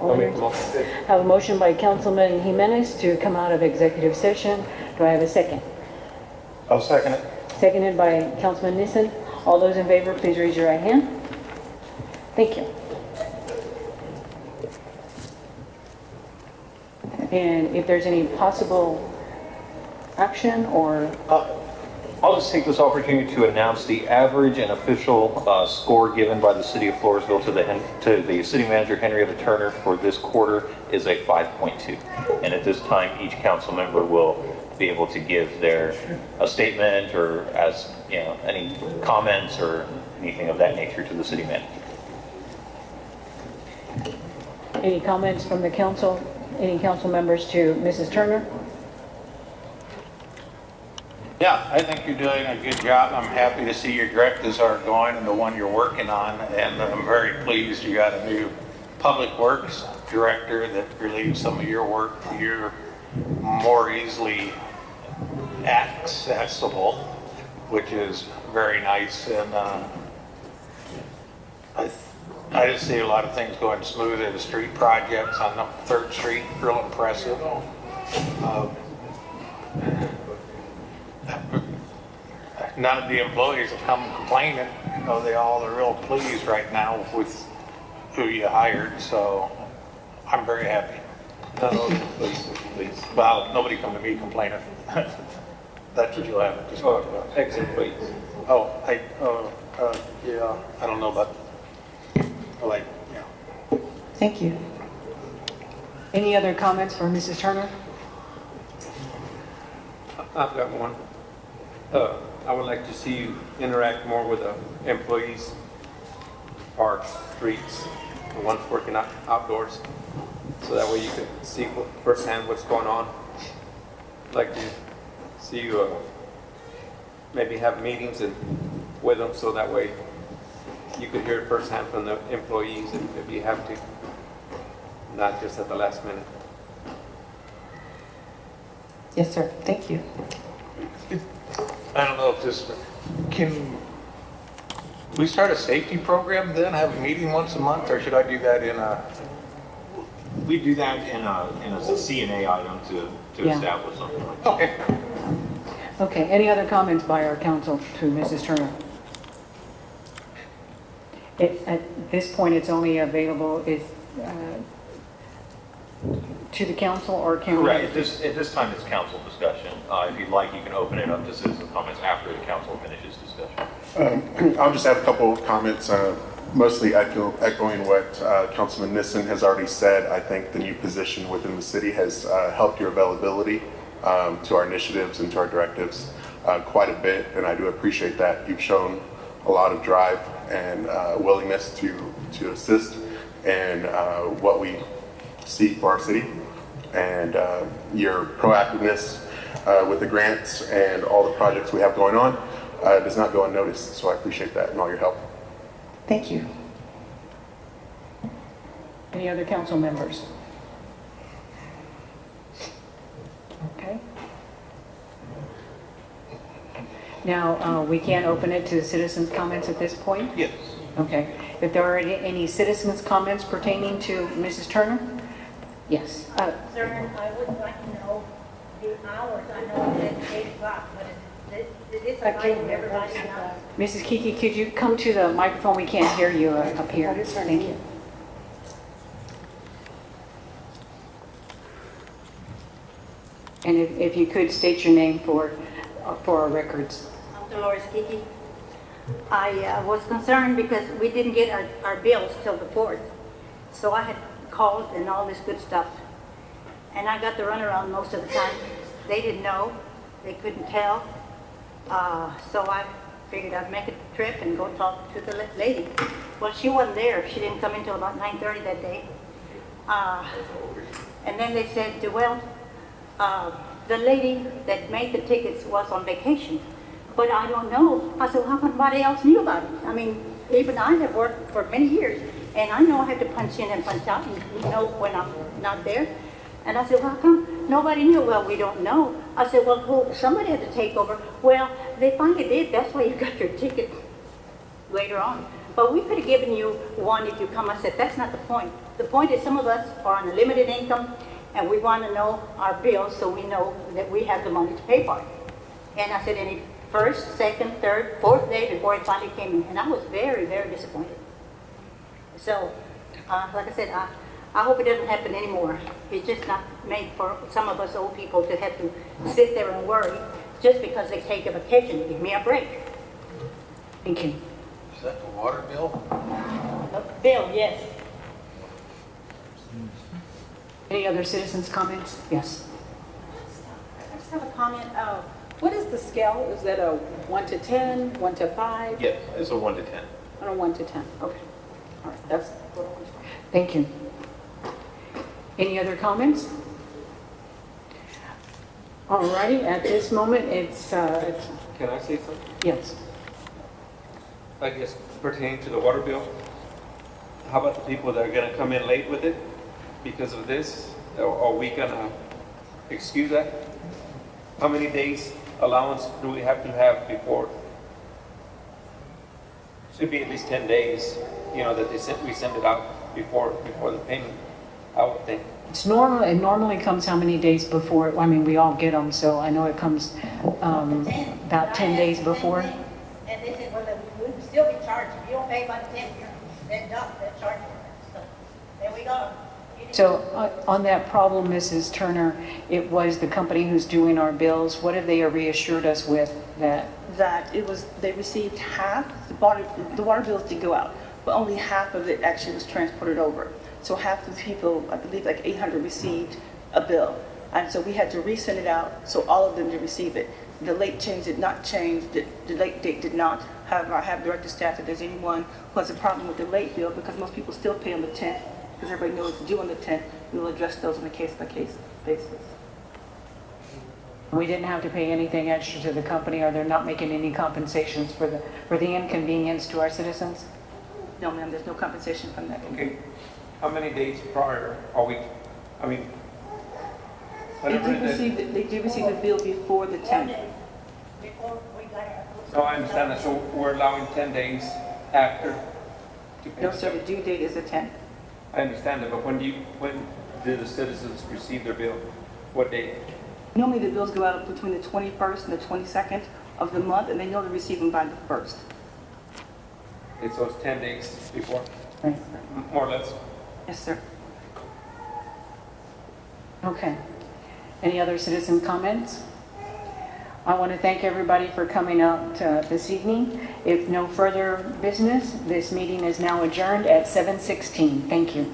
I'll make the motion. Have a motion by Councilman Jimenez to come out of executive session. Do I have a second? I'll second it. Seconded by Councilman Nissen. All those in favor, please raise your right hand. Thank you. And if there's any possible action or... I'll just take this opportunity to announce the average and official score given by the city of Floresville to the city manager, Henrietta Turner, for this quarter is a 5.2. And at this time, each council member will be able to give a statement or any comments or anything of that nature to the city manager. Any comments from the council? Any council members to Mrs. Turner? Yeah, I think you're doing a good job. I'm happy to see your directives are going and the one you're working on. And I'm very pleased you got a new public works director that relieves some of your work. You're more easily accessible, which is very nice. And I just see a lot of things going smoother. The street projects on 3rd Street, real impressive. None of the employees have come complaining. They all are real pleased right now with who you hired. So I'm very happy. Please. Well, nobody come to me complaining. That's what you'll have to talk about. Exit, please. Yeah, I don't know about, yeah. Thank you. Any other comments for Mrs. Turner? I've got one. I would like to see you interact more with the employees, parks, streets, the ones working outdoors, so that way you can see firsthand what's going on. I'd like to see you maybe have meetings with them, so that way you could hear it firsthand from the employees if you have to, not just at the last minute. Yes, sir. Thank you. I don't know if can we start a safety program then, have a meeting once a month, or should I do that in a? We do that in a CNA item to Yeah. establish something like that. Okay. Okay. Any other comments by our council to Mrs. Turner? At this point, it's only available to the council, or can we? Correct. At this time, it's council discussion. If you'd like, you can open it up to citizen comments after the council finishes discussion. I'll just add a couple of comments, mostly echoing what Councilman Nissen has already said. I think the new position within the city has helped your availability to our initiatives and to our directives quite a bit, and I do appreciate that. You've shown a lot of drive and willingness to assist in what we see for our city, and your proactiveness with the grants and all the projects we have going on does not go unnoticed, so I appreciate that and all your help. Thank you. Any other council members? Okay. Now, we can't open it to the citizens' comments at this point? Yes. Okay. If there are any citizens' comments pertaining to Mrs. Turner? Yes. Sir, I would like to know the hours. I know it's 8 o'clock, but is this a right for everybody now? Mrs. Kiki, could you come to the microphone? We can't hear you up here. Thank you. And if you could state your name for our records. I'm Dolores Kiki. I was concerned because we didn't get our bills till the 4th. So I had called and all this good stuff. And I got the runaround most of the time. They didn't know. They couldn't tell. So I figured I'd make a trip and go talk to the lady. Well, she wasn't there. She didn't come until about 9:30 that day. And then they said, well, the lady that made the tickets was on vacation. But I don't know. I said, well, how come nobody else knew about it? I mean, even I have worked for many years, and I know I have to punch in and punch out and know when I'm not there. And I said, well, how come nobody knew? Well, we don't know. I said, well, somebody had to take over. Well, they finally did. That's why you got your ticket later on. But we could have given you one if you come. I said, that's not the point. The point is, some of us are on a limited income, and we want to know our bills so we know that we have the money to pay for it. And I said, any first, second, third, fourth day before it finally came in, and I was very, very disappointed. So, like I said, I hope it doesn't happen anymore. It's just not made for some of us old people to have to sit there and worry just because they take a vacation. Give me a break. Thank you. Is that the water bill? Bill, yes. Any other citizens' comments? Yes. I just have a comment. What is the scale? Is that a 1 to 10, 1 to 5? Yes, it's a 1 to 10. On a 1 to 10. Okay. All right. That's what I want to. Thank you. Any other comments? All righty, at this moment, it's, Can I say something? yes. I guess pertaining to the water bill, how about the people that are gonna come in late with it because of this? Are we gonna excuse that? How many days allowance do we have to have before? Should be at least 10 days, you know, that we send it out before the payment, I would think. It's normal, it normally comes how many days before? I mean, we all get them, so I know it comes about 10 days before. And they said, well, we would still be charged. If you don't pay by the 10th, they're done. They're charged for that. So there we go. So on that problem, Mrs. Turner, it was the company who's doing our bills. What have they reassured us with that? That it was, they received half, the water bills did go out, but only half of it actually was transported over. So half the people, I believe like 800 received a bill. And so we had to resend it out so all of them did receive it. The late change did not change, the late date did not. However, I have directed staff if there's anyone who has a problem with the late bill, because most people still pay on the 10th, because everybody knows it's due on the 10th, we will address those on a case-by-case basis. We didn't have to pay anything extra to the company, or they're not making any compensations for the inconvenience to our citizens? No, ma'am, there's no compensation from that. Okay, how many days prior are we, I mean, They whatever did it is. receive the bill before the 10th. Before we got our. No, I understand that, so we're allowing 10 days after to pay. No, sir, the due date is the 10th. I understand that, but when do the citizens receive their bill? What date? Normally, the bills go out between the 21st and the 22nd of the month, and they know to receive them by the 1st. It's those 10 days before, Right. more or less. Yes, sir. Okay. Any other citizen comments? I want to thank everybody for coming out this evening. If no further business, this meeting is now adjourned at 7:16. Thank you.